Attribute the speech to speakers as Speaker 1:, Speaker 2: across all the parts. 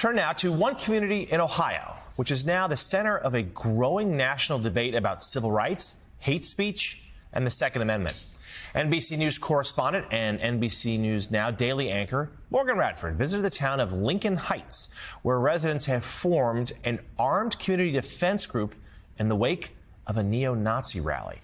Speaker 1: Turn now to one community in Ohio, which is now the center of a growing national debate about civil rights, hate speech, and the Second Amendment. NBC News correspondent and NBC News Now daily anchor Morgan Radford visited the town of Lincoln Heights, where residents have formed an armed community defense group in the wake of a neo-Nazi rally.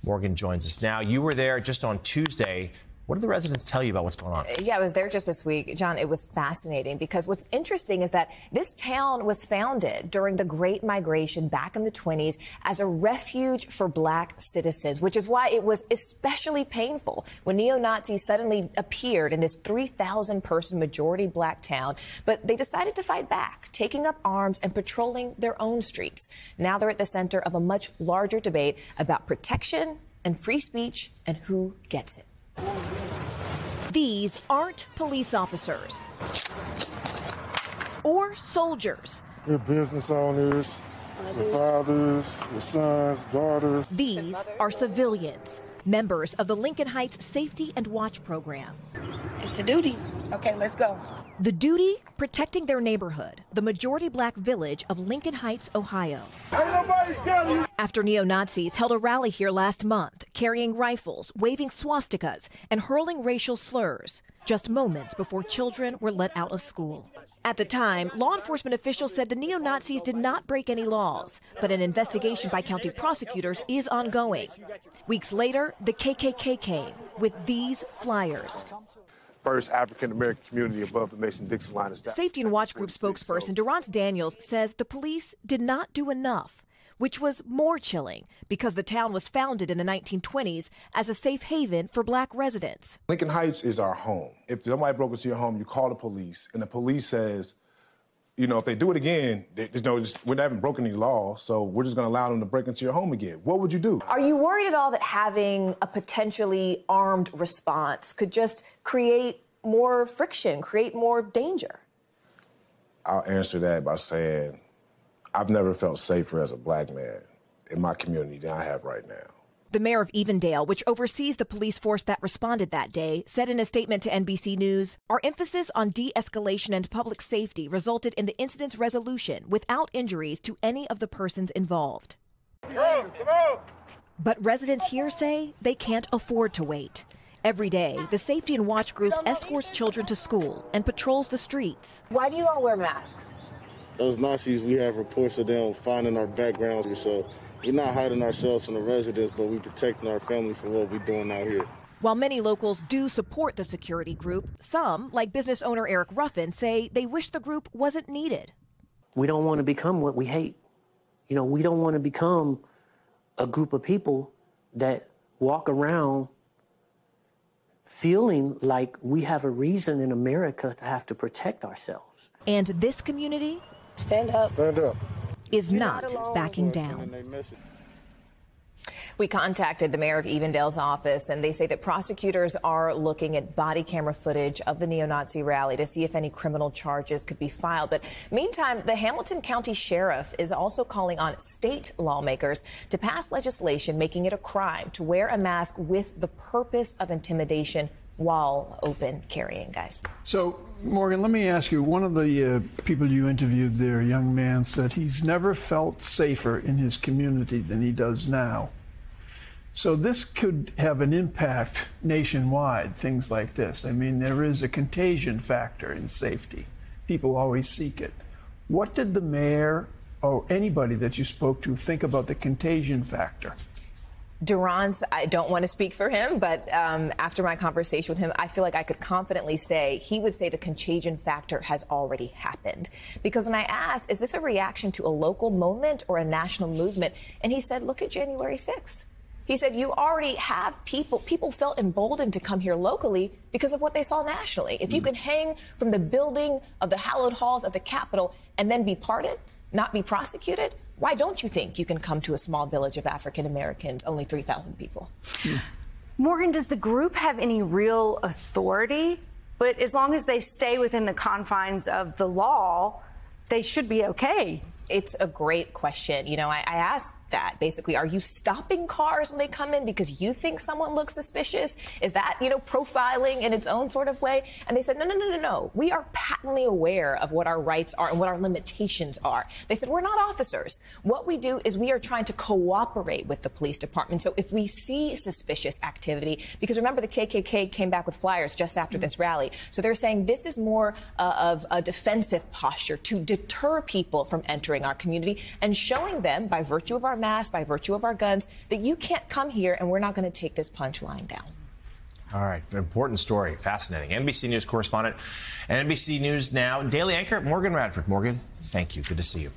Speaker 1: Morgan joins us now. You were there just on Tuesday. What did the residents tell you about what's going on?
Speaker 2: Yeah, I was there just this week. John, it was fascinating because what's interesting is that this town was founded during the Great Migration back in the 20s as a refuge for black citizens, which is why it was especially painful when neo-Nazis suddenly appeared in this 3,000-person majority black town. But they decided to fight back, taking up arms and patrolling their own streets. Now they're at the center of a much larger debate about protection and free speech and who gets it.
Speaker 3: These aren't police officers or soldiers.
Speaker 4: We're business owners, we're fathers, we're sons, daughters.
Speaker 3: These are civilians, members of the Lincoln Heights Safety and Watch program.
Speaker 5: It's a duty. Okay, let's go.
Speaker 3: The duty, protecting their neighborhood, the majority black village of Lincoln Heights, Ohio.
Speaker 4: Ain't nobody scared of you.
Speaker 3: After neo-Nazis held a rally here last month, carrying rifles, waving swastikas, and hurling racial slurs, just moments before children were let out of school. At the time, law enforcement officials said the neo-Nazis did not break any laws, but an investigation by county prosecutors is ongoing. Weeks later, the KKK came with these flyers.
Speaker 4: First African-American community above the Mason-Dixon line of staff.
Speaker 3: Safety and Watch Group spokesperson Durrance Daniels says the police did not do enough, which was more chilling because the town was founded in the 1920s as a safe haven for black residents.
Speaker 4: Lincoln Heights is our home. If somebody broke into your home, you call the police, and the police says, you know, if they do it again, we haven't broken any law, so we're just going to allow them to break into your home again. What would you do?
Speaker 2: Are you worried at all that having a potentially armed response could just create more friction, create more danger?
Speaker 4: I'll answer that by saying I've never felt safer as a black man in my community than I have right now.
Speaker 3: The mayor of Evendale, which oversees the police force that responded that day, said in a statement to NBC News, "Our emphasis on de-escalation and public safety resulted in the incident's resolution without injuries to any of the persons involved." But residents here say they can't afford to wait. Every day, the Safety and Watch Group escorts children to school and patrols the streets.
Speaker 2: Why do you all wear masks?
Speaker 6: Those Nazis, we have reports of them finding our backgrounds, so we're not hiding ourselves from the residents, but we're protecting our family for what we're doing out here.
Speaker 3: While many locals do support the security group, some, like business owner Eric Ruffin, say they wish the group wasn't needed.
Speaker 7: We don't want to become what we hate. You know, we don't want to become a group of people that walk around feeling like we have a reason in America to have to protect ourselves.
Speaker 3: And this community
Speaker 2: Stand up.
Speaker 4: Stand up.
Speaker 3: is not backing down.
Speaker 2: We contacted the mayor of Evendale's office, and they say that prosecutors are looking at body camera footage of the neo-Nazi rally to see if any criminal charges could be filed. But meantime, the Hamilton County Sheriff is also calling on state lawmakers to pass legislation making it a crime to wear a mask with the purpose of intimidation while open carrying, guys.
Speaker 8: So, Morgan, let me ask you, one of the people you interviewed there, a young man, said he's never felt safer in his community than he does now. So this could have an impact nationwide, things like this. I mean, there is a contagion factor in safety. People always seek it. What did the mayor or anybody that you spoke to think about the contagion factor?
Speaker 2: Durrance, I don't want to speak for him, but after my conversation with him, I feel like I could confidently say he would say the contagion factor has already happened. Because when I asked, is this a reaction to a local moment or a national movement? And he said, look at January 6th. He said, you already have people felt emboldened to come here locally because of what they saw nationally. If you can hang from the building of the hallowed halls of the Capitol and then be pardoned, not be prosecuted, why don't you think you can come to a small village of African Americans, only 3,000 people?
Speaker 5: Morgan, does the group have any real authority? But as long as they stay within the confines of the law, they should be okay.
Speaker 2: It's a great question. You know, I asked that basically, are you stopping cars when they come in because you think someone looks suspicious? Is that, you know, profiling in its own sort of way? And they said, no. We are patently aware of what our rights are and what our limitations are. They said, we're not officers. What we do is we are trying to cooperate with the police department. So if we see suspicious activity, because remember the KKK came back with flyers just after this rally. So they're saying this is more of a defensive posture to deter people from entering our community and showing them, by virtue of our masks, by virtue of our guns, that you can't come here and we're not going to take this punchline down.
Speaker 1: All right, important story, fascinating. NBC News correspondent and NBC News Now daily anchor Morgan Radford. Morgan, thank you. Good to see you.